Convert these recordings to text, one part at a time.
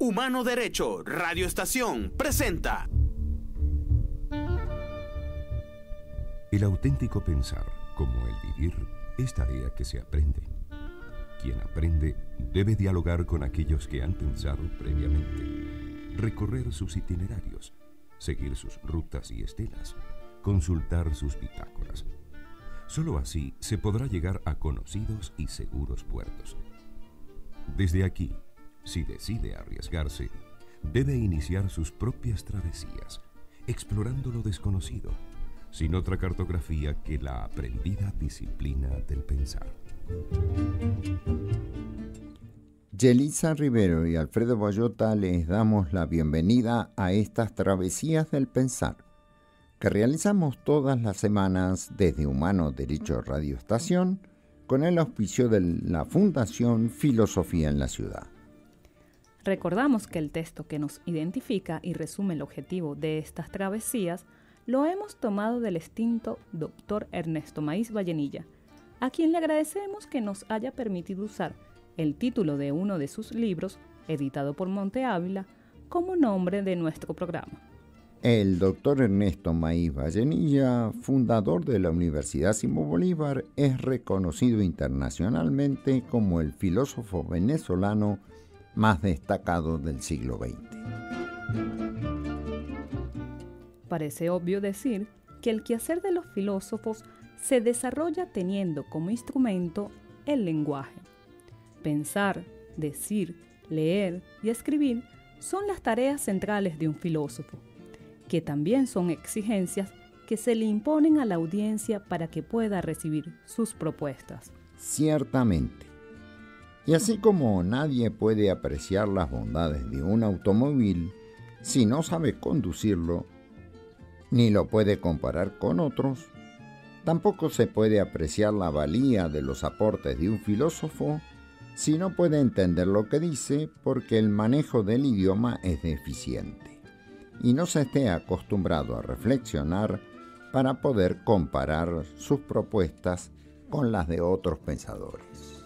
Humano Derecho Radio Estación presenta. El auténtico pensar, como el vivir, es tarea que se aprende. Quien aprende debe dialogar con aquellos que han pensado previamente, recorrer sus itinerarios, seguir sus rutas y estelas, consultar sus bitácoras. Solo así se podrá llegar a conocidos y seguros puertos. Desde aquí, si decide arriesgarse, debe iniciar sus propias travesías, explorando lo desconocido, sin otra cartografía que la aprendida disciplina del pensar. Yelisa Rivero y Alfredo Boyota les damos la bienvenida a estas travesías del pensar, que realizamos todas las semanas desde Humano Derecho Radio Estación, con el auspicio de la Fundación Filosofía en la Ciudad. Recordamos que el texto que nos identifica y resume el objetivo de estas travesías lo hemos tomado del extinto Dr. Ernesto Maíz Vallenilla, a quien le agradecemos que nos haya permitido usar el título de uno de sus libros, editado por Monte Ávila, como nombre de nuestro programa. El doctor Ernesto Maíz Vallenilla, fundador de la Universidad Simón Bolívar, es reconocido internacionalmente como el filósofo venezolano más destacado del siglo XX. Parece obvio decir que el quehacer de los filósofos se desarrolla teniendo como instrumento el lenguaje. Pensar, decir, leer y escribir son las tareas centrales de un filósofo, que también son exigencias que se le imponen a la audiencia para que pueda recibir sus propuestas. Ciertamente. Y así como nadie puede apreciar las bondades de un automóvil si no sabe conducirlo, ni lo puede comparar con otros, tampoco se puede apreciar la valía de los aportes de un filósofo si no puede entender lo que dice porque el manejo del idioma es deficiente y no se esté acostumbrado a reflexionar para poder comparar sus propuestas con las de otros pensadores.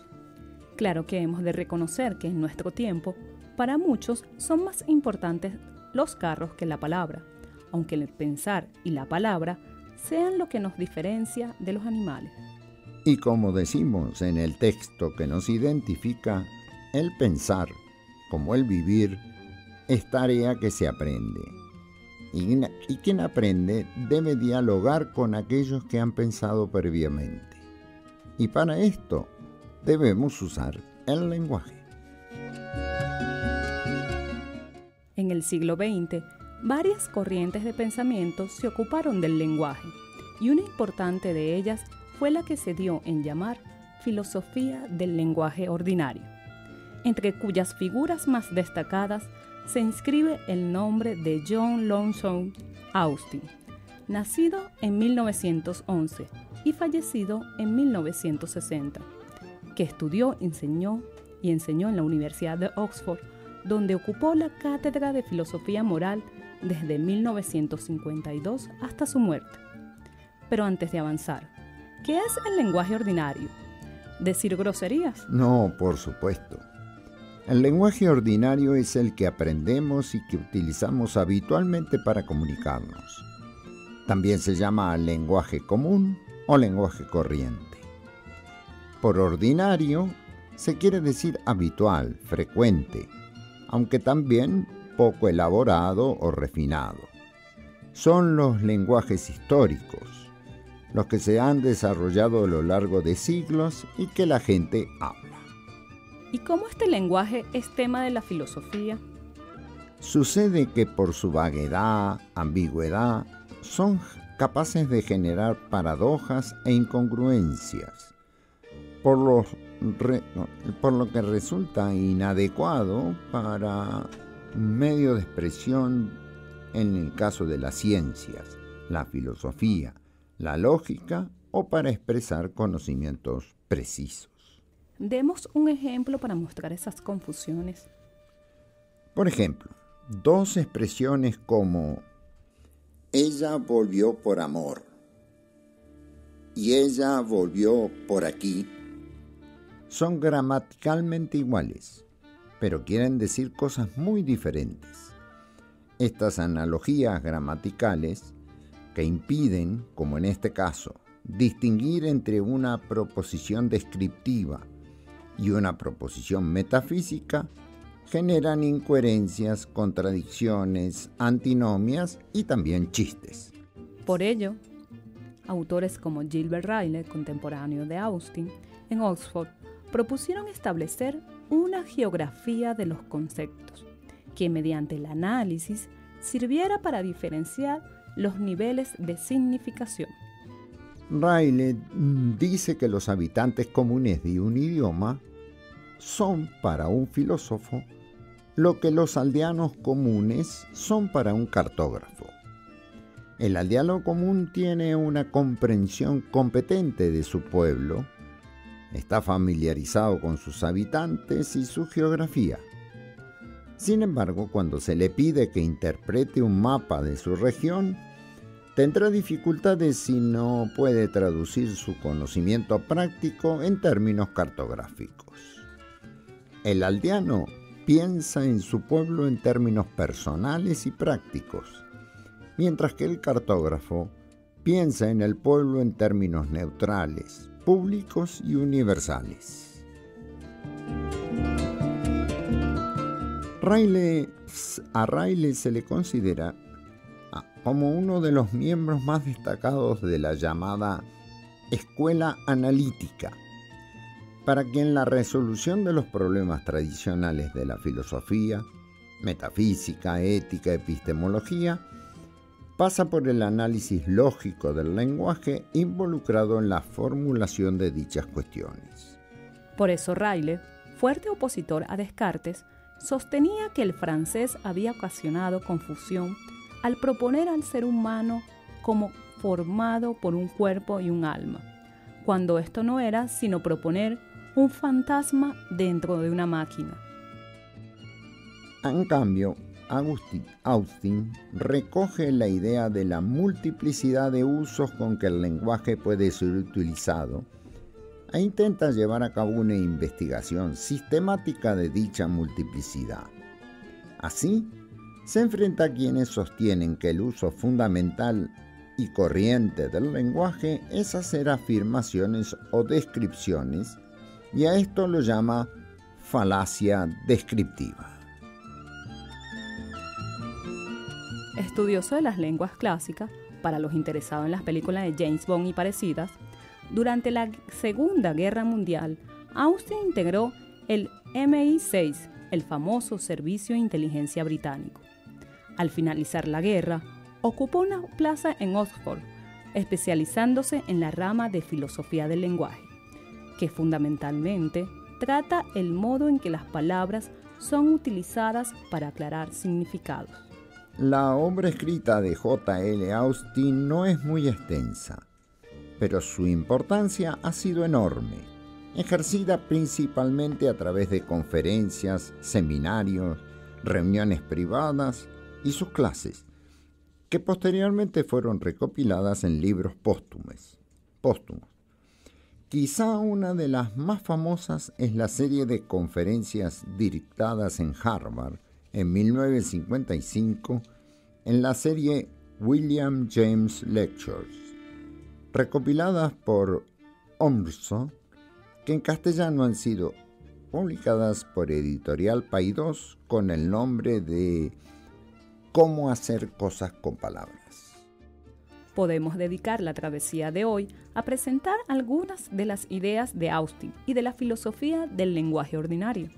Claro que hemos de reconocer que en nuestro tiempo, para muchos son más importantes los carros que la palabra, aunque el pensar y la palabra sean lo que nos diferencia de los animales. Y como decimos en el texto que nos identifica, el pensar, como el vivir, es tarea que se aprende. Y quien aprende debe dialogar con aquellos que han pensado previamente. Y para esto debemos usar el lenguaje. En el siglo XX, varias corrientes de pensamiento se ocuparon del lenguaje, y una importante de ellas fue la que se dio en llamar filosofía del lenguaje ordinario, entre cuyas figuras más destacadas se inscribe el nombre de John Longshore Austin, nacido en 1911 y fallecido en 1960, que estudió, enseñó en la Universidad de Oxford, donde ocupó la cátedra de filosofía moral desde 1952 hasta su muerte. Pero antes de avanzar, ¿qué es el lenguaje ordinario? ¿Decir groserías? No, por supuesto. El lenguaje ordinario es el que aprendemos y que utilizamos habitualmente para comunicarnos. También se llama lenguaje común o lenguaje corriente. Por ordinario se quiere decir habitual, frecuente, aunque también poco elaborado o refinado. Son los lenguajes históricos, los que se han desarrollado a lo largo de siglos y que la gente habla. ¿Y cómo este lenguaje es tema de la filosofía? Sucede que por su vaguedad, ambigüedad, son capaces de generar paradojas e incongruencias, por lo que resulta inadecuado para un medio de expresión en el caso de las ciencias, la filosofía, la lógica o para expresar conocimientos precisos. Demos un ejemplo para mostrar esas confusiones. Por ejemplo, dos expresiones como ella volvió por amor y ella volvió por aquí son gramaticalmente iguales, pero quieren decir cosas muy diferentes. Estas analogías gramaticales que impiden, como en este caso, distinguir entre una proposición descriptiva y una proposición metafísica, generan incoherencias, contradicciones, antinomias y también chistes. Por ello, autores como Gilbert Ryle, contemporáneo de Austin, en Oxford, propusieron establecer una geografía de los conceptos, que mediante el análisis sirviera para diferenciar los niveles de significación. Ryle dice que los habitantes comunes de un idioma son para un filósofo lo que los aldeanos comunes son para un cartógrafo. El aldeano común tiene una comprensión competente de su pueblo, está familiarizado con sus habitantes y su geografía. Sin embargo, cuando se le pide que interprete un mapa de su región, tendrá dificultades si no puede traducir su conocimiento práctico en términos cartográficos. El aldeano piensa en su pueblo en términos personales y prácticos, mientras que el cartógrafo piensa en el pueblo en términos neutrales, públicos y universales. A Ryle se le considera como uno de los miembros más destacados de la llamada escuela analítica, para quien la resolución de los problemas tradicionales de la filosofía, metafísica, ética, epistemología, pasa por el análisis lógico del lenguaje involucrado en la formulación de dichas cuestiones. Por eso Ryle, fuerte opositor a Descartes, sostenía que el francés había ocasionado confusión al proponer al ser humano como formado por un cuerpo y un alma, cuando esto no era sino proponer un fantasma dentro de una máquina. En cambio, Austin recoge la idea de la multiplicidad de usos con que el lenguaje puede ser utilizado e intenta llevar a cabo una investigación sistemática de dicha multiplicidad. Así, se enfrenta a quienes sostienen que el uso fundamental y corriente del lenguaje es hacer afirmaciones o descripciones, y a esto lo llama falacia descriptiva. Estudioso de las lenguas clásicas, para los interesados en las películas de James Bond y parecidas, durante la Segunda Guerra Mundial, Austin integró el MI6, el famoso Servicio de Inteligencia Británico. Al finalizar la guerra, ocupó una plaza en Oxford, especializándose en la rama de filosofía del lenguaje, que fundamentalmente trata el modo en que las palabras son utilizadas para aclarar significados. La obra escrita de J.L. Austin no es muy extensa, pero su importancia ha sido enorme, ejercida principalmente a través de conferencias, seminarios, reuniones privadas y sus clases, que posteriormente fueron recopiladas en libros póstumos. Quizá una de las más famosas es la serie de conferencias dictadas en Harvard en 1955 en la serie William James Lectures, recopiladas por Omrso, que en castellano han sido publicadas por Editorial Paidós con el nombre de Cómo hacer cosas con palabras. Podemos dedicar la travesía de hoy a presentar algunas de las ideas de Austin y de la filosofía del lenguaje ordinario.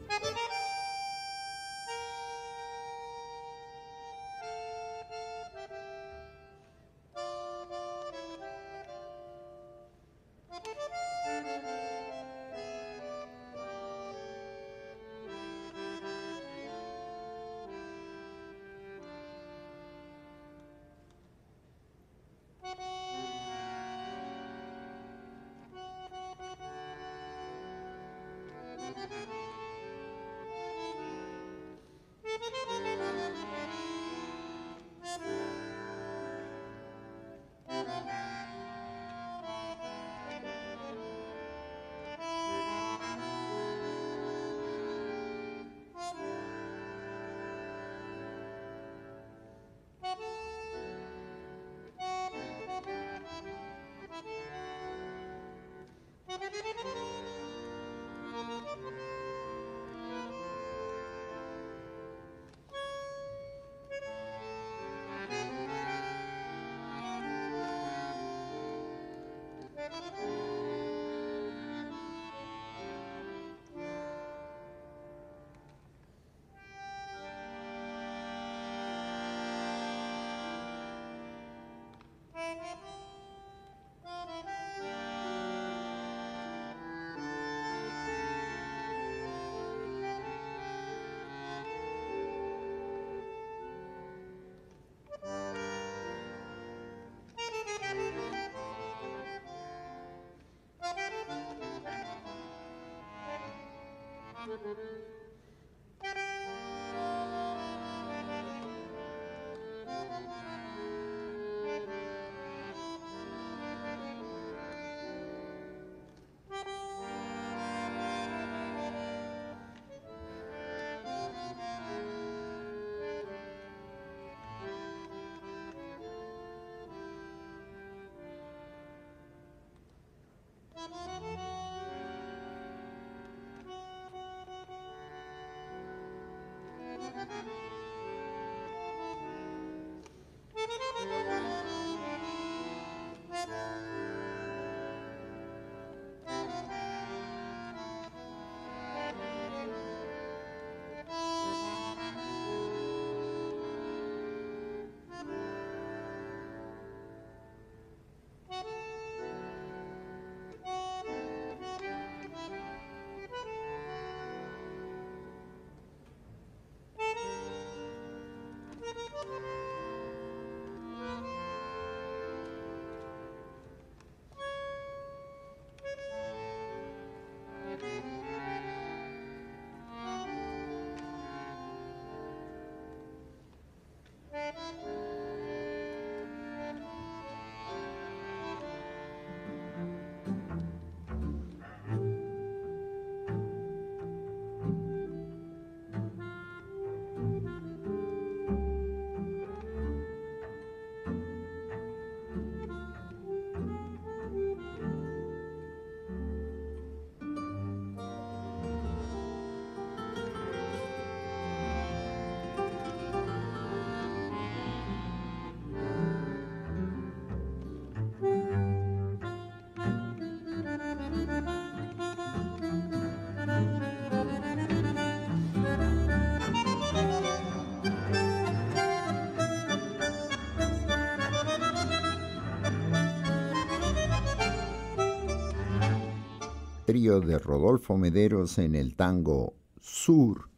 Trío de Rodolfo Mederos en el tango Sur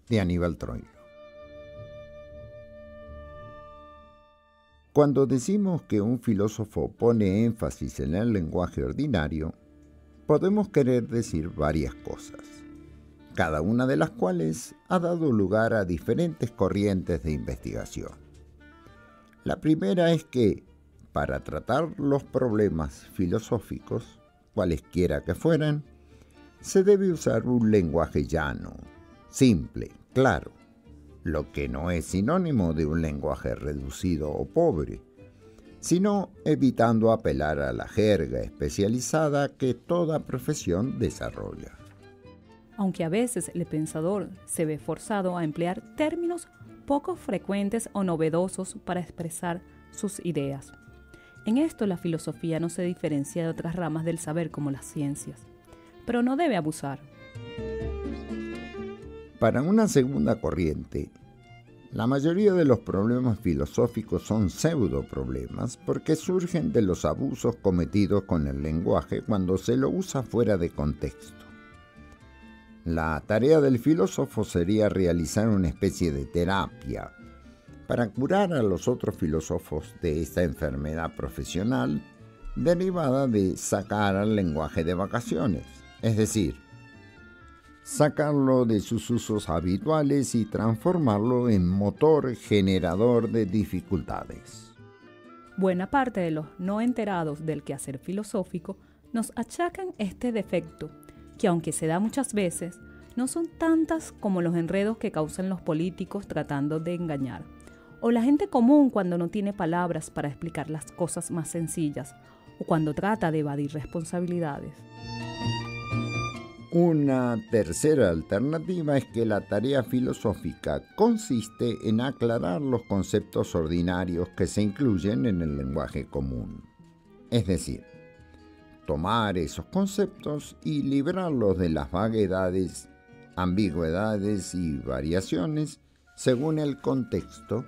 de Aníbal Troilo. Cuando decimos que un filósofo pone énfasis en el lenguaje ordinario, podemos querer decir varias cosas, cada una de las cuales ha dado lugar a diferentes corrientes de investigación. La primera es que, para tratar los problemas filosóficos, cualesquiera que fueran, se debe usar un lenguaje llano, simple, claro, lo que no es sinónimo de un lenguaje reducido o pobre, sino evitando apelar a la jerga especializada que toda profesión desarrolla. Aunque a veces el pensador se ve forzado a emplear términos poco frecuentes o novedosos para expresar sus ideas. En esto la filosofía no se diferencia de otras ramas del saber como las ciencias, pero no debe abusar. Para una segunda corriente, la mayoría de los problemas filosóficos son pseudoproblemas porque surgen de los abusos cometidos con el lenguaje cuando se lo usa fuera de contexto. La tarea del filósofo sería realizar una especie de terapia para curar a los otros filósofos de esta enfermedad profesional derivada de sacar al lenguaje de vacaciones, es decir, sacarlo de sus usos habituales y transformarlo en motor generador de dificultades. Buena parte de los no enterados del quehacer filosófico nos achacan este defecto, que aunque se da muchas veces, no son tantas como los enredos que causan los políticos tratando de engañar, o la gente común cuando no tiene palabras para explicar las cosas más sencillas, o cuando trata de evadir responsabilidades. Una tercera alternativa es que la tarea filosófica consiste en aclarar los conceptos ordinarios que se incluyen en el lenguaje común. Es decir, tomar esos conceptos y librarlos de las vaguedades, ambigüedades y variaciones según el contexto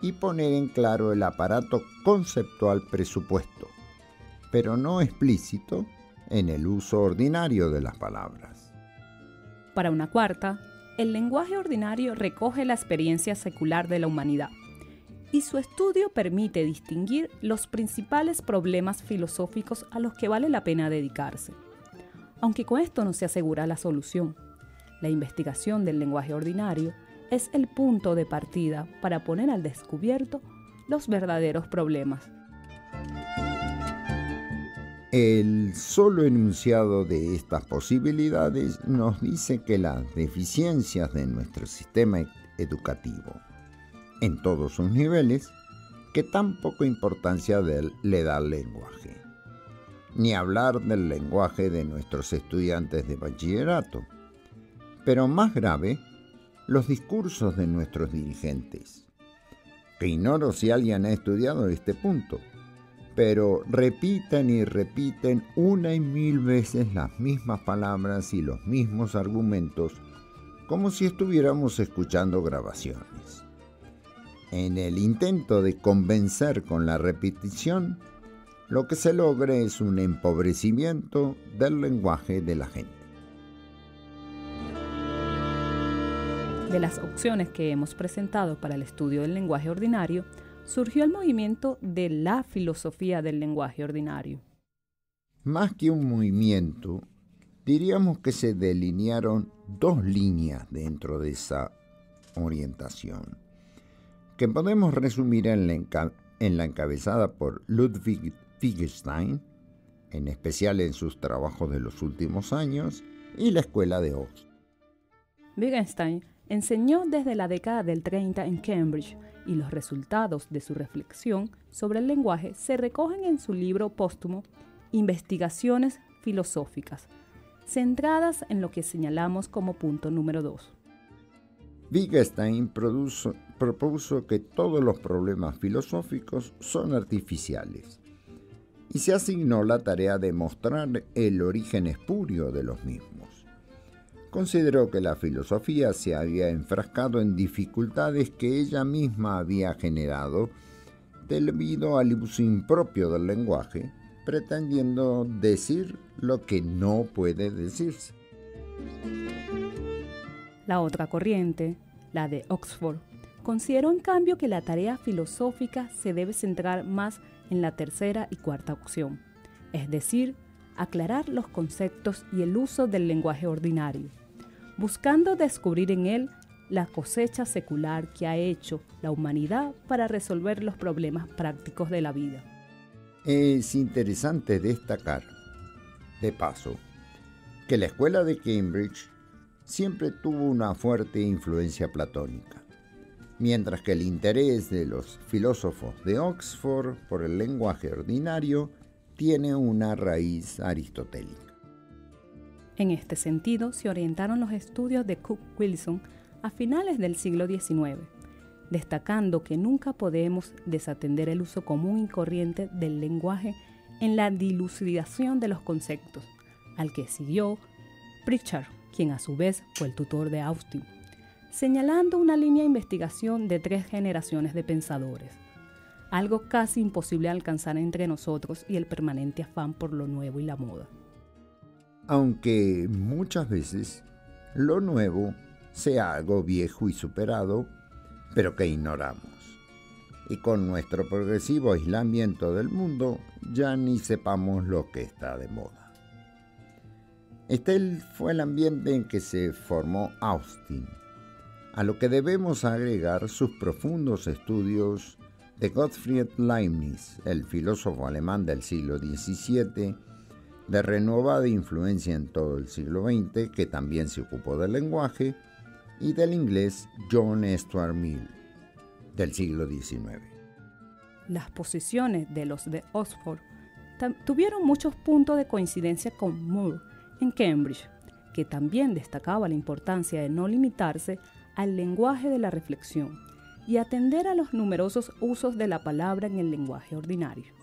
y poner en claro el aparato conceptual presupuesto, pero no explícito, en el uso ordinario de las palabras. Para una cuarta, el lenguaje ordinario recoge la experiencia secular de la humanidad y su estudio permite distinguir los principales problemas filosóficos a los que vale la pena dedicarse. Aunque con esto no se asegura la solución, la investigación del lenguaje ordinario es el punto de partida para poner al descubierto los verdaderos problemas. El solo enunciado de estas posibilidades nos dice que las deficiencias de nuestro sistema educativo, en todos sus niveles, que tan poca importancia le da al lenguaje. Ni hablar del lenguaje de nuestros estudiantes de bachillerato. Pero más grave, los discursos de nuestros dirigentes, que ignoro si alguien ha estudiado este punto, pero repiten y repiten una y mil veces las mismas palabras y los mismos argumentos, como si estuviéramos escuchando grabaciones. En el intento de convencer con la repetición, lo que se logra es un empobrecimiento del lenguaje de la gente. De las opciones que hemos presentado para el estudio del lenguaje ordinario, surgió el movimiento de la filosofía del lenguaje ordinario. Más que un movimiento, diríamos que se delinearon dos líneas dentro de esa orientación, que podemos resumir en la encabezada por Ludwig Wittgenstein, en especial en sus trabajos de los últimos años, y la escuela de Oxford. Wittgenstein enseñó desde la década del 30 en Cambridge y los resultados de su reflexión sobre el lenguaje se recogen en su libro póstumo Investigaciones filosóficas, centradas en lo que señalamos como punto número 2. Wittgenstein propuso que todos los problemas filosóficos son artificiales y se asignó la tarea de mostrar el origen espurio de los mismos. Consideró que la filosofía se había enfrascado en dificultades que ella misma había generado debido al uso impropio del lenguaje, pretendiendo decir lo que no puede decirse. La otra corriente, la de Oxford, consideró en cambio que la tarea filosófica se debe centrar más en la tercera y cuarta opción, es decir, aclarar los conceptos y el uso del lenguaje ordinario, buscando descubrir en él la cosecha secular que ha hecho la humanidad para resolver los problemas prácticos de la vida. Es interesante destacar, de paso, que la escuela de Cambridge siempre tuvo una fuerte influencia platónica, mientras que el interés de los filósofos de Oxford por el lenguaje ordinario tiene una raíz aristotélica. En este sentido, se orientaron los estudios de Cook-Wilson a finales del siglo XIX, destacando que nunca podemos desatender el uso común y corriente del lenguaje en la dilucidación de los conceptos, al que siguió Pritchard, quien a su vez fue el tutor de Austin, señalando una línea de investigación de 3 generaciones de pensadores, algo casi imposible de alcanzar entre nosotros y el permanente afán por lo nuevo y la moda. Aunque muchas veces lo nuevo sea algo viejo y superado, pero que ignoramos. Y con nuestro progresivo aislamiento del mundo, ya ni sepamos lo que está de moda. Este fue el ambiente en que se formó Austin, a lo que debemos agregar sus profundos estudios de Gottfried Leibniz, el filósofo alemán del siglo XVII, de renovada influencia en todo el siglo XX, que también se ocupó del lenguaje, y del inglés John Stuart Mill, del siglo XIX. Las posiciones de los de Oxford tuvieron muchos puntos de coincidencia con Moore en Cambridge, que también destacaba la importancia de no limitarse al lenguaje de la reflexión y atender a los numerosos usos de la palabra en el lenguaje ordinario.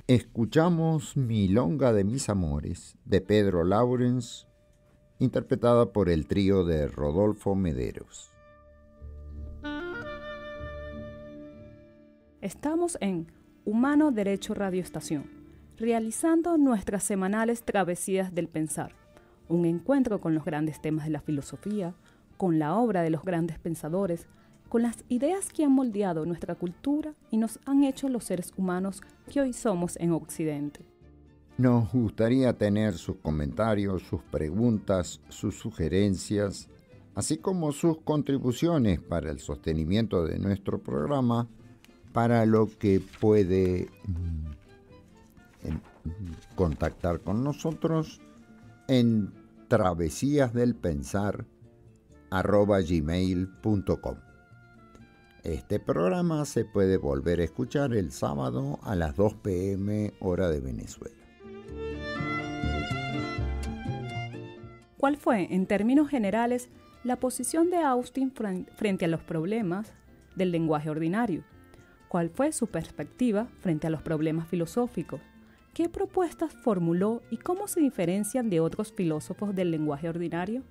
Escuchamos Milonga de mis amores, de Pedro Lawrence, interpretada por el trío de Rodolfo Mederos. Estamos en Humano Derecho Radio Estación, realizando nuestras semanales travesías del pensar, un encuentro con los grandes temas de la filosofía, con la obra de los grandes pensadores, con las ideas que han moldeado nuestra cultura y nos han hecho los seres humanos que hoy somos en Occidente. Nos gustaría tener sus comentarios, sus preguntas, sus sugerencias, así como sus contribuciones para el sostenimiento de nuestro programa, para lo que puede contactar con nosotros en travesíasdelpensar@gmail.com. Este programa se puede volver a escuchar el sábado a las 2 p.m. hora de Venezuela. ¿Cuál fue, en términos generales, la posición de Austin frente a los problemas del lenguaje ordinario? ¿Cuál fue su perspectiva frente a los problemas filosóficos? ¿Qué propuestas formuló y cómo se diferencian de otros filósofos del lenguaje ordinario?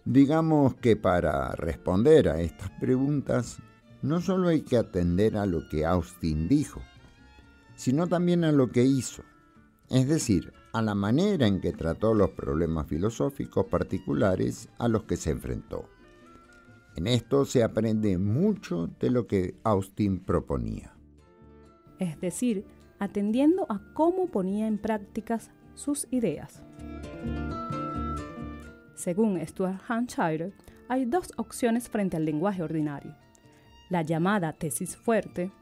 Digamos que para responder a estas preguntas no solo hay que atender a lo que Austin dijo, sino también a lo que hizo, es decir, a la manera en que trató los problemas filosóficos particulares a los que se enfrentó. En esto se aprende mucho de lo que Austin proponía. Es decir, atendiendo a cómo ponía en prácticas sus ideas. Según Stuart Hampshire, hay dos opciones frente al lenguaje ordinario. La llamada tesis fuerte,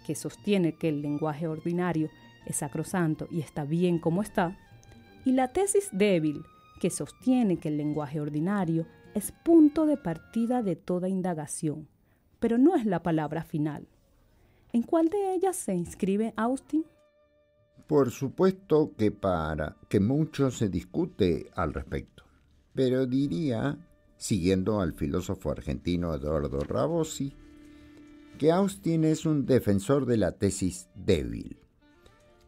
que sostiene que el lenguaje ordinario es sacrosanto y está bien como está, y la tesis débil, que sostiene que el lenguaje ordinario es punto de partida de toda indagación, pero no es la palabra final. ¿En cuál de ellas se inscribe Austin? Por supuesto que mucho se discute al respecto, pero diría, siguiendo al filósofo argentino Eduardo Rabossi, que Austin es un defensor de la tesis débil,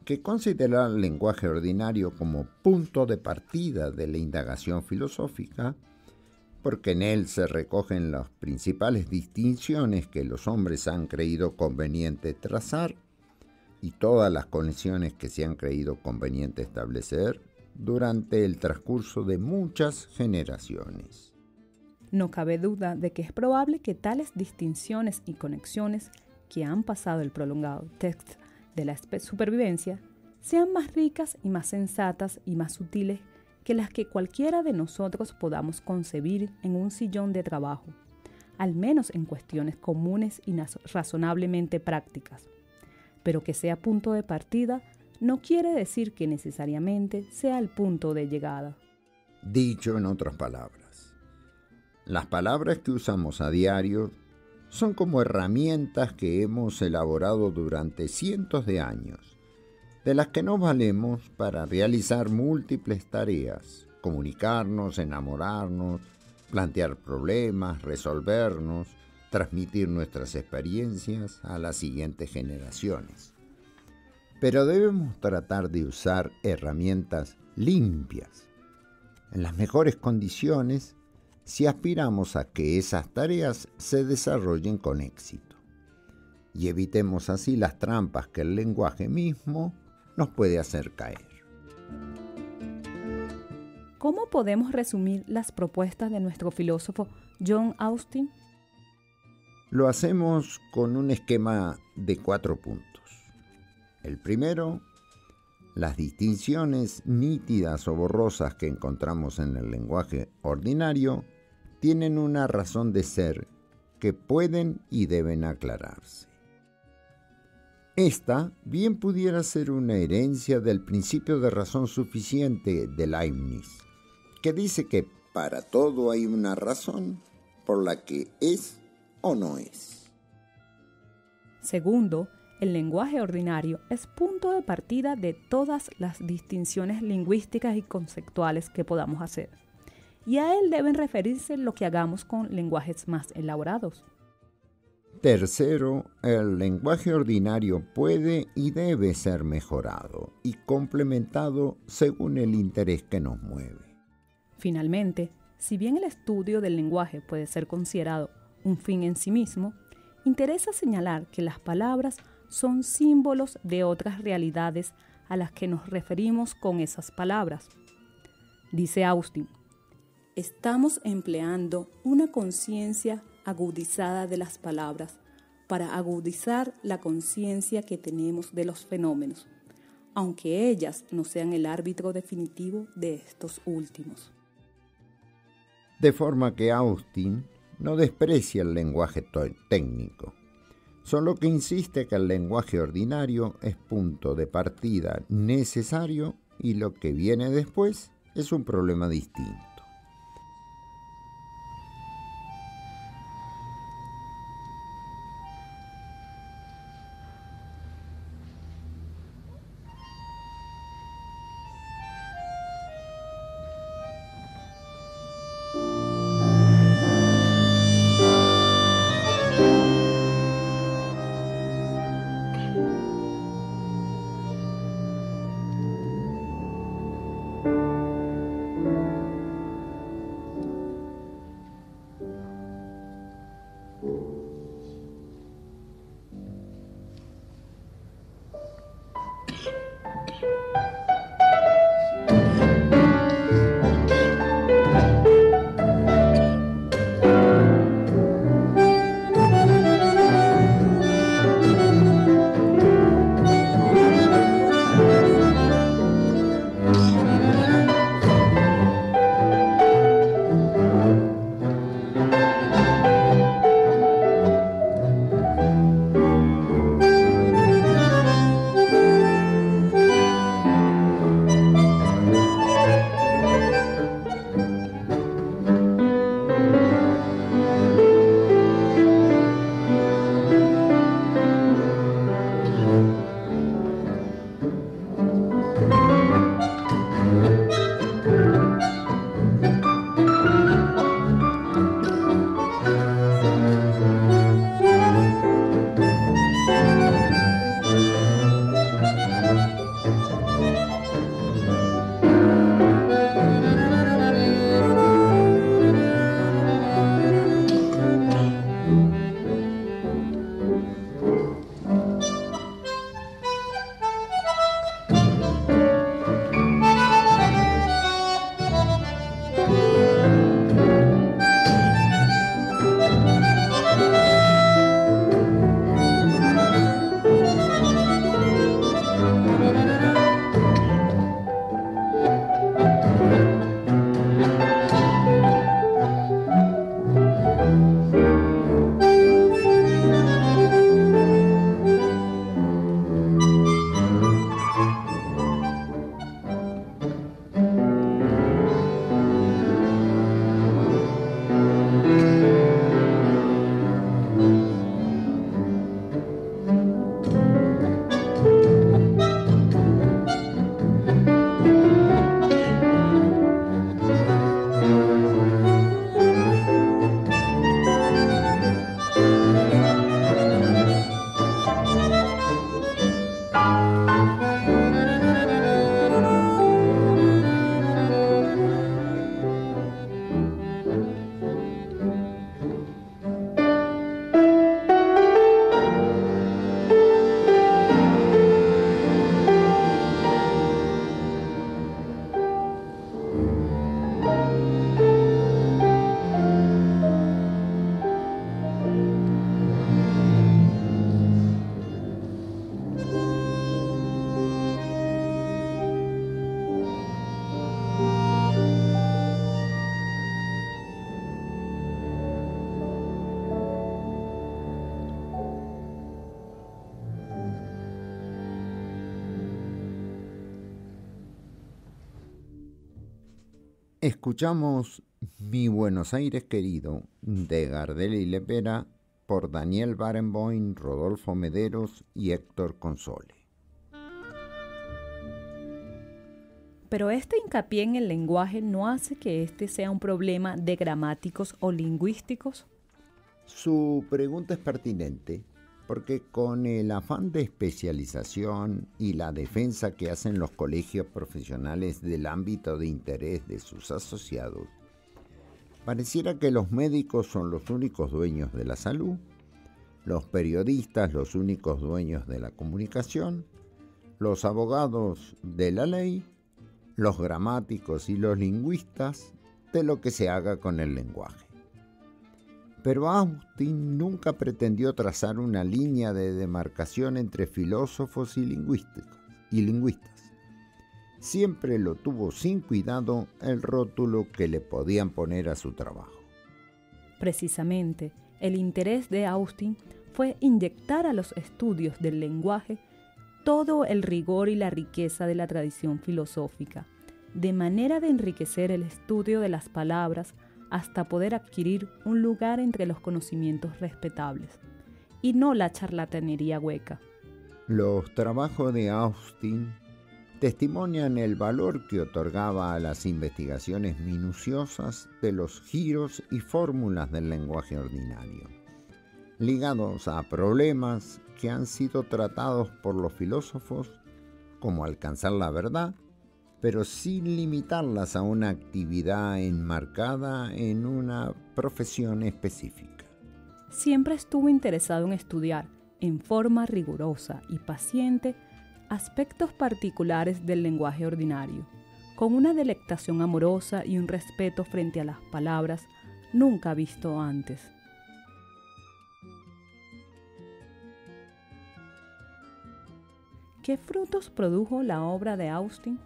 que considera el lenguaje ordinario como punto de partida de la indagación filosófica, porque en él se recogen las principales distinciones que los hombres han creído conveniente trazar y todas las conexiones que se han creído conveniente establecer durante el transcurso de muchas generaciones. No cabe duda de que es probable que tales distinciones y conexiones que han pasado el prolongado test de la supervivencia sean más ricas y más sensatas y más sutiles que las que cualquiera de nosotros podamos concebir en un sillón de trabajo, al menos en cuestiones comunes y razonablemente prácticas. Pero que sea punto de partida no quiere decir que necesariamente sea el punto de llegada. Dicho en otras palabras, las palabras que usamos a diario son como herramientas que hemos elaborado durante cientos de años, de las que nos valemos para realizar múltiples tareas, comunicarnos, enamorarnos, plantear problemas, resolvernos, transmitir nuestras experiencias a las siguientes generaciones. Pero debemos tratar de usar herramientas limpias, en las mejores condiciones, si aspiramos a que esas tareas se desarrollen con éxito, y evitemos así las trampas que el lenguaje mismo nos puede hacer caer. ¿Cómo podemos resumir las propuestas de nuestro filósofo John Austin? Lo hacemos con un esquema de 4 puntos. El primero, las distinciones nítidas o borrosas que encontramos en el lenguaje ordinario tienen una razón de ser que pueden y deben aclararse. Esta bien pudiera ser una herencia del principio de razón suficiente de Leibniz, que dice que para todo hay una razón por la que es o no es. Segundo, el lenguaje ordinario es punto de partida de todas las distinciones lingüísticas y conceptuales que podamos hacer, y a él deben referirse lo que hagamos con lenguajes más elaborados. Tercero, el lenguaje ordinario puede y debe ser mejorado y complementado según el interés que nos mueve. Finalmente, si bien el estudio del lenguaje puede ser considerado un fin en sí mismo, interesa señalar que las palabras son símbolos de otras realidades a las que nos referimos con esas palabras. Dice Austin, estamos empleando una conciencia agudizada de las palabras para agudizar la conciencia que tenemos de los fenómenos, aunque ellas no sean el árbitro definitivo de estos últimos. De forma que Austin no desprecia el lenguaje técnico, solo que insiste que el lenguaje ordinario es punto de partida necesario y lo que viene después es un problema distinto. Escuchamos Mi Buenos Aires querido de Gardel y Lepera por Daniel Barenboim, Rodolfo Mederos y Héctor Console. Pero este hincapié en el lenguaje no hace que este sea un problema de gramáticos o lingüísticos. Su pregunta es pertinente porque con el afán de especialización y la defensa que hacen los colegios profesionales del ámbito de interés de sus asociados, pareciera que los médicos son los únicos dueños de la salud, los periodistas los únicos dueños de la comunicación, los abogados de la ley, los gramáticos y los lingüistas de lo que se haga con el lenguaje. Pero Austin nunca pretendió trazar una línea de demarcación entre filósofos y lingüistas. Siempre lo tuvo sin cuidado el rótulo que le podían poner a su trabajo. Precisamente, el interés de Austin fue inyectar a los estudios del lenguaje todo el rigor y la riqueza de la tradición filosófica, de manera de enriquecer el estudio de las palabras hasta poder adquirir un lugar entre los conocimientos respetables, y no la charlatanería hueca. Los trabajos de Austin testimonian el valor que otorgaba a las investigaciones minuciosas de los giros y fórmulas del lenguaje ordinario, ligados a problemas que han sido tratados por los filósofos como alcanzar la verdad, pero sin limitarlas a una actividad enmarcada en una profesión específica. Siempre estuvo interesado en estudiar, en forma rigurosa y paciente, aspectos particulares del lenguaje ordinario, con una delectación amorosa y un respeto frente a las palabras nunca visto antes. ¿Qué frutos produjo la obra de Austin?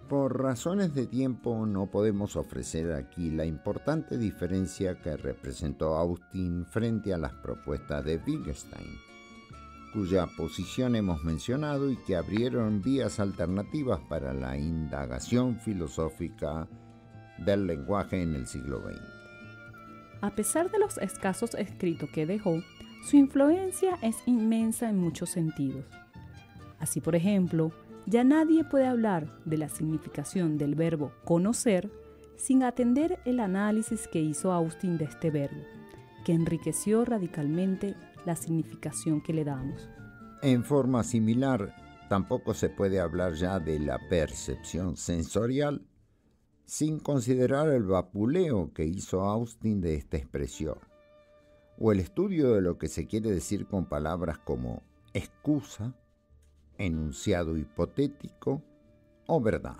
Por razones de tiempo no podemos ofrecer aquí la importante diferencia que representó Austin frente a las propuestas de Wittgenstein, cuya posición hemos mencionado y que abrieron vías alternativas para la indagación filosófica del lenguaje en el siglo XX. A pesar de los escasos escritos que dejó, su influencia es inmensa en muchos sentidos. Así, por ejemplo, ya nadie puede hablar de la significación del verbo conocer sin atender el análisis que hizo Austin de este verbo, que enriqueció radicalmente la significación que le damos. En forma similar, tampoco se puede hablar ya de la percepción sensorial sin considerar el vapuleo que hizo Austin de esta expresión, o el estudio de lo que se quiere decir con palabras como excusa, enunciado hipotético o verdad.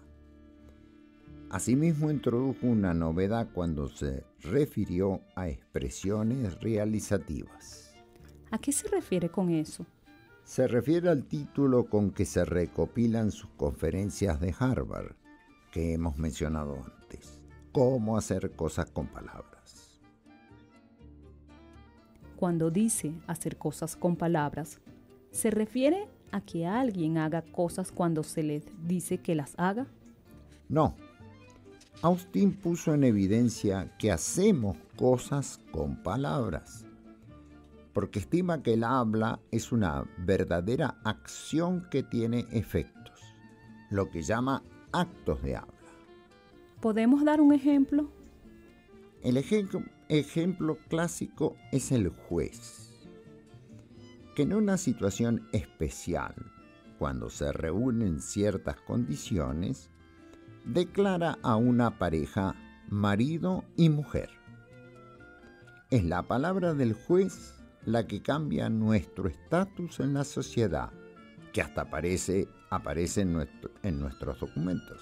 Asimismo, introdujo una novedad cuando se refirió a expresiones realizativas. ¿A qué se refiere con eso? Se refiere al título con que se recopilan sus conferencias de Harvard, que hemos mencionado antes: Cómo hacer cosas con palabras. Cuando dice hacer cosas con palabras, ¿se refiere a que alguien haga cosas cuando se le dice que las haga? No. Austin puso en evidencia que hacemos cosas con palabras, porque estima que el habla es una verdadera acción que tiene efectos, lo que llama actos de habla. ¿Podemos dar un ejemplo? El ejemplo clásico es el juez, que en una situación especial, cuando se reúnen ciertas condiciones, declara a una pareja marido y mujer. Es la palabra del juez la que cambia nuestro estatus en la sociedad, que hasta aparece en nuestros documentos,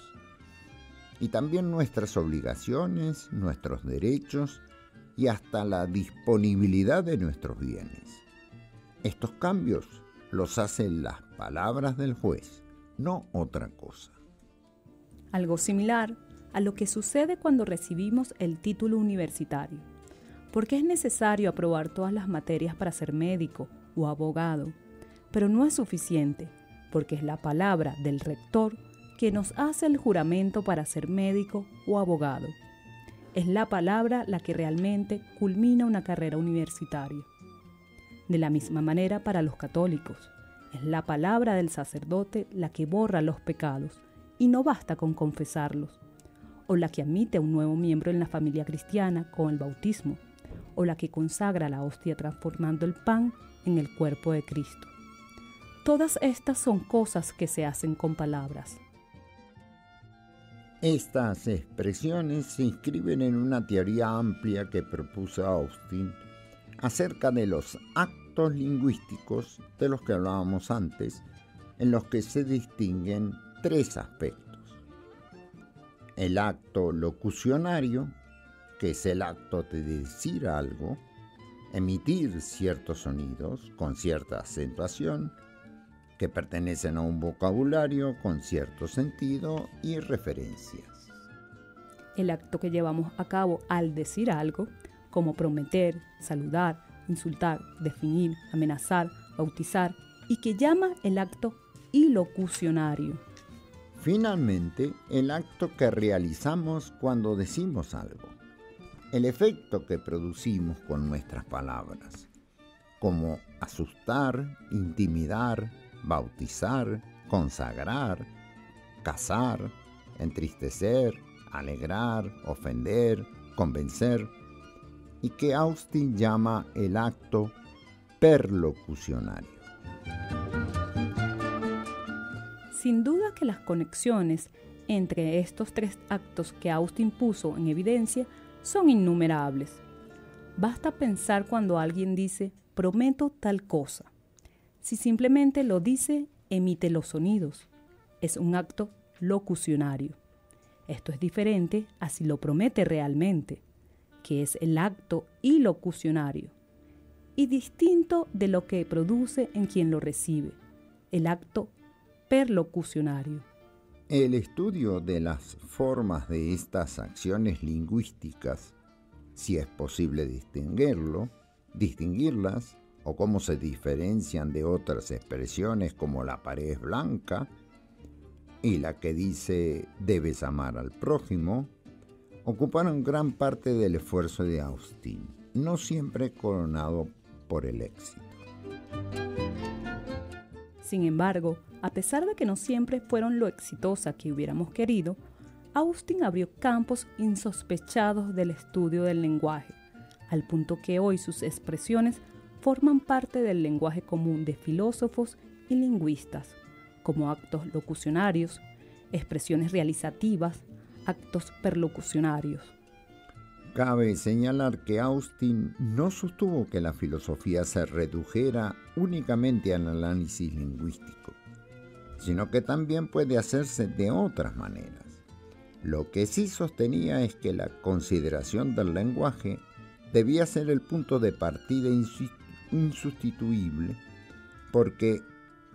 y también nuestras obligaciones, nuestros derechos y hasta la disponibilidad de nuestros bienes. Estos cambios los hacen las palabras del juez, no otra cosa. Algo similar a lo que sucede cuando recibimos el título universitario, porque es necesario aprobar todas las materias para ser médico o abogado, pero no es suficiente, porque es la palabra del rector que nos hace el juramento para ser médico o abogado. Es la palabra la que realmente culmina una carrera universitaria. De la misma manera para los católicos, es la palabra del sacerdote la que borra los pecados y no basta con confesarlos, o la que admite a un nuevo miembro en la familia cristiana con el bautismo, o la que consagra la hostia transformando el pan en el cuerpo de Cristo. Todas estas son cosas que se hacen con palabras. Estas expresiones se inscriben en una teoría amplia que propuso Austin acerca de los actos lingüísticos de los que hablábamos antes, en los que se distinguen tres aspectos. El acto locucionario, que es el acto de decir algo, emitir ciertos sonidos con cierta acentuación, que pertenecen a un vocabulario con cierto sentido y referencias. El acto que llevamos a cabo al decir algo, como prometer, saludar, insultar, definir, amenazar, bautizar, y que llama el acto ilocucionario. Finalmente, el acto que realizamos cuando decimos algo, el efecto que producimos con nuestras palabras, como asustar, intimidar, bautizar, consagrar, casar, entristecer, alegrar, ofender, convencer, y que Austin llama el acto perlocucionario. Sin duda que las conexiones entre estos tres actos que Austin puso en evidencia son innumerables. Basta pensar cuando alguien dice, prometo tal cosa. Si simplemente lo dice, emite los sonidos. Es un acto locucionario. Esto es diferente a si lo promete realmente, que es el acto ilocucionario, y distinto de lo que produce en quien lo recibe, el acto perlocucionario. El estudio de las formas de estas acciones lingüísticas, si es posible distinguirlas, o cómo se diferencian de otras expresiones como la pared es blanca y la que dice debes amar al prójimo, ocuparon gran parte del esfuerzo de Austin, no siempre coronado por el éxito. Sin embargo, a pesar de que no siempre fueron lo exitosa que hubiéramos querido, Austin abrió campos insospechados del estudio del lenguaje, al punto que hoy sus expresiones forman parte del lenguaje común de filósofos y lingüistas, como actos locucionarios, expresiones realizativas, actos perlocucionarios. Cabe señalar que Austin no sostuvo que la filosofía se redujera únicamente al análisis lingüístico, sino que también puede hacerse de otras maneras. Lo que sí sostenía es que la consideración del lenguaje debía ser el punto de partida insustituible, porque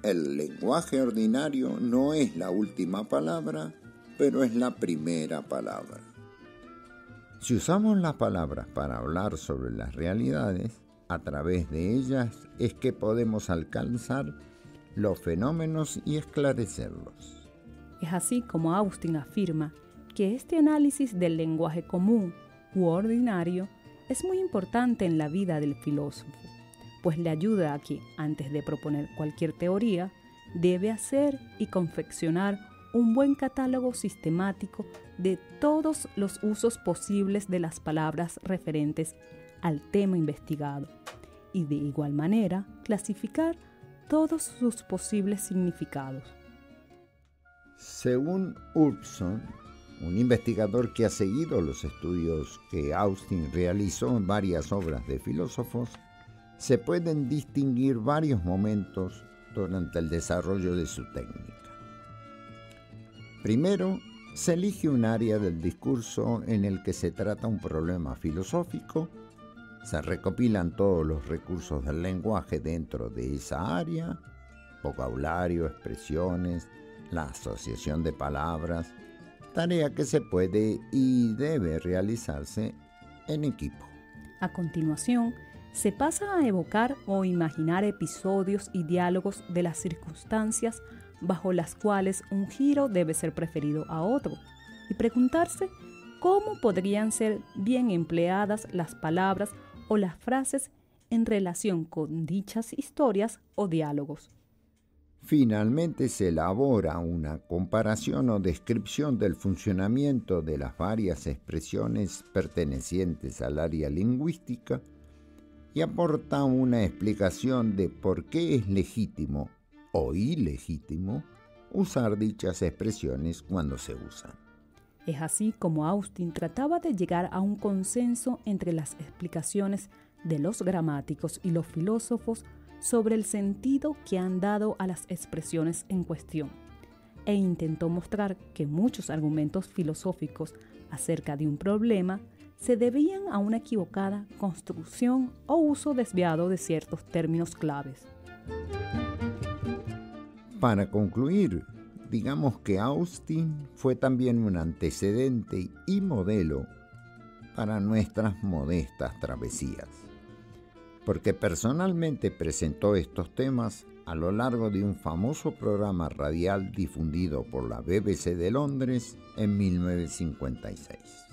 el lenguaje ordinario no es la última palabra, pero es la primera palabra. Si usamos las palabras para hablar sobre las realidades, a través de ellas es que podemos alcanzar los fenómenos y esclarecerlos. Es así como Austin afirma que este análisis del lenguaje común u ordinario es muy importante en la vida del filósofo, pues le ayuda a que, antes de proponer cualquier teoría, debe hacer y confeccionar un buen catálogo sistemático de todos los usos posibles de las palabras referentes al tema investigado, y de igual manera clasificar todos sus posibles significados. Según Urbson, un investigador que ha seguido los estudios que Austin realizó en varias obras de filósofos, se pueden distinguir varios momentos durante el desarrollo de su técnica. Primero, se elige un área del discurso en el que se trata un problema filosófico, se recopilan todos los recursos del lenguaje dentro de esa área, vocabulario, expresiones, la asociación de palabras, tarea que se puede y debe realizarse en equipo. A continuación, se pasa a evocar o imaginar episodios y diálogos de las circunstancias bajo las cuales un giro debe ser preferido a otro, y preguntarse cómo podrían ser bien empleadas las palabras o las frases en relación con dichas historias o diálogos. Finalmente se elabora una comparación o descripción del funcionamiento de las varias expresiones pertenecientes al área lingüística y aporta una explicación de por qué es legítimo o ilegítimo usar dichas expresiones cuando se usan. Es así como Austin trataba de llegar a un consenso entre las explicaciones de los gramáticos y los filósofos sobre el sentido que han dado a las expresiones en cuestión, e intentó mostrar que muchos argumentos filosóficos acerca de un problema se debían a una equivocada construcción o uso desviado de ciertos términos claves. Para concluir, digamos que Austin fue también un antecedente y modelo para nuestras modestas travesías, porque personalmente presentó estos temas a lo largo de un famoso programa radial difundido por la BBC de Londres en 1956.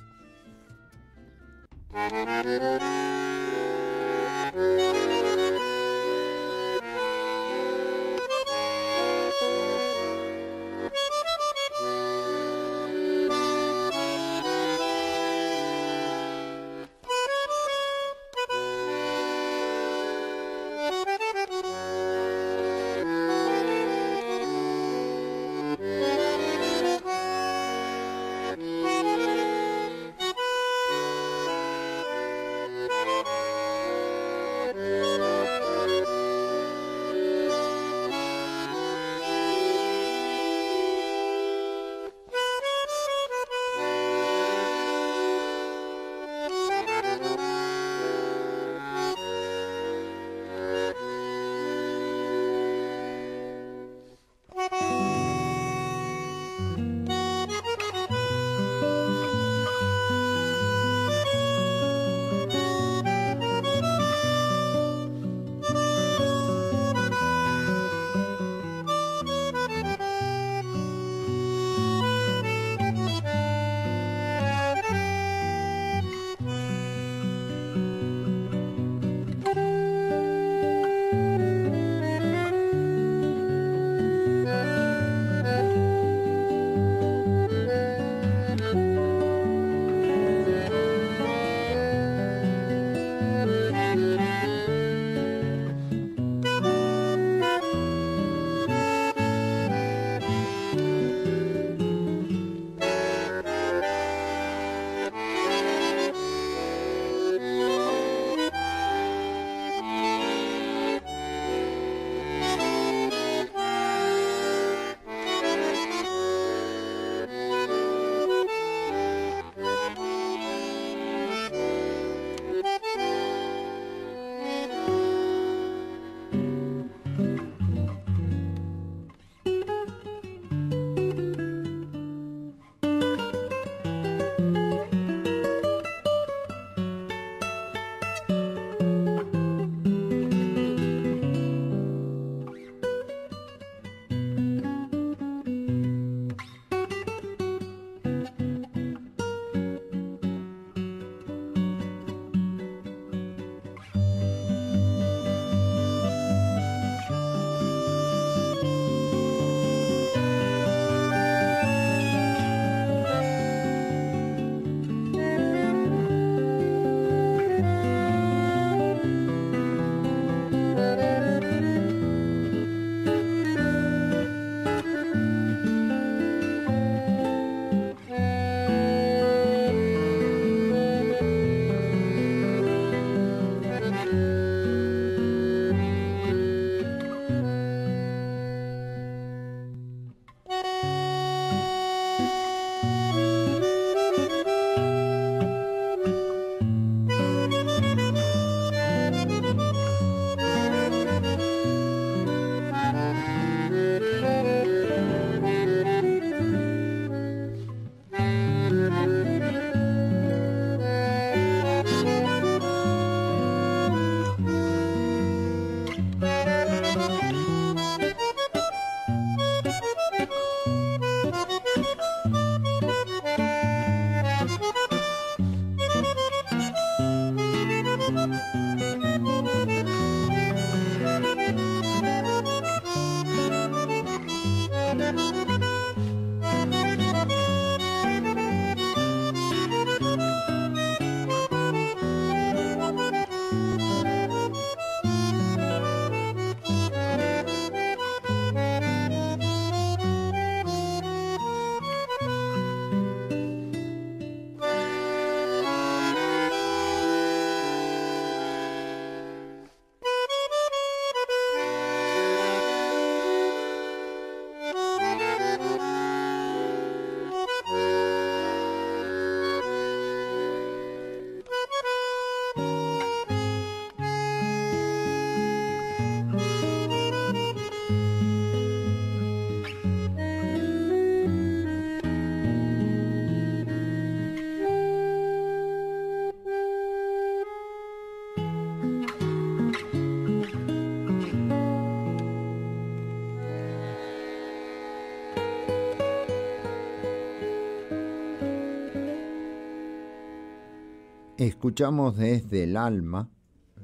Escuchamos desde el alma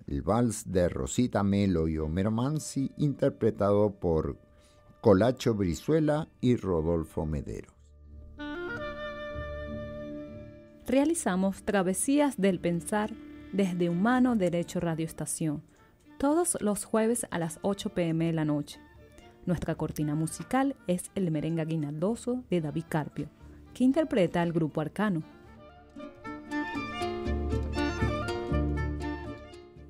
el vals de Rosita Melo y Homero Mansi, interpretado por Colacho Brizuela y Rodolfo Mederos. Realizamos Travesías del Pensar desde Humano Derecho Radio Estación, todos los jueves a las 8 p.m. de la noche. Nuestra cortina musical es el merengue aguinaldoso de David Carpio, que interpreta al grupo Arcano.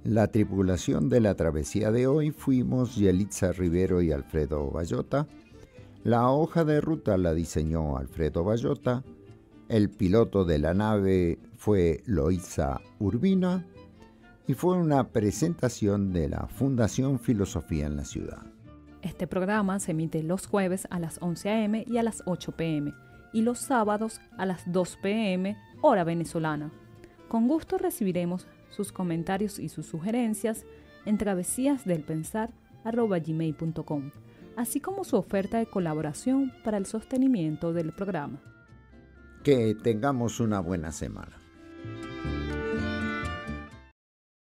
La tripulación de la travesía de hoy fuimos Yelitza Rivero y Alfredo Bayota. La hoja de ruta la diseñó Alfredo Bayota. El piloto de la nave fue Loíza Urbina y fue una presentación de la Fundación Filosofía en la Ciudad. Este programa se emite los jueves a las 11 a.m. y a las 8 p.m. y los sábados a las 2 p.m. hora venezolana. Con gusto recibiremos sus comentarios y sus sugerencias en travesíasdelpensar@gmail.com, así como su oferta de colaboración para el sostenimiento del programa. Que tengamos una buena semana.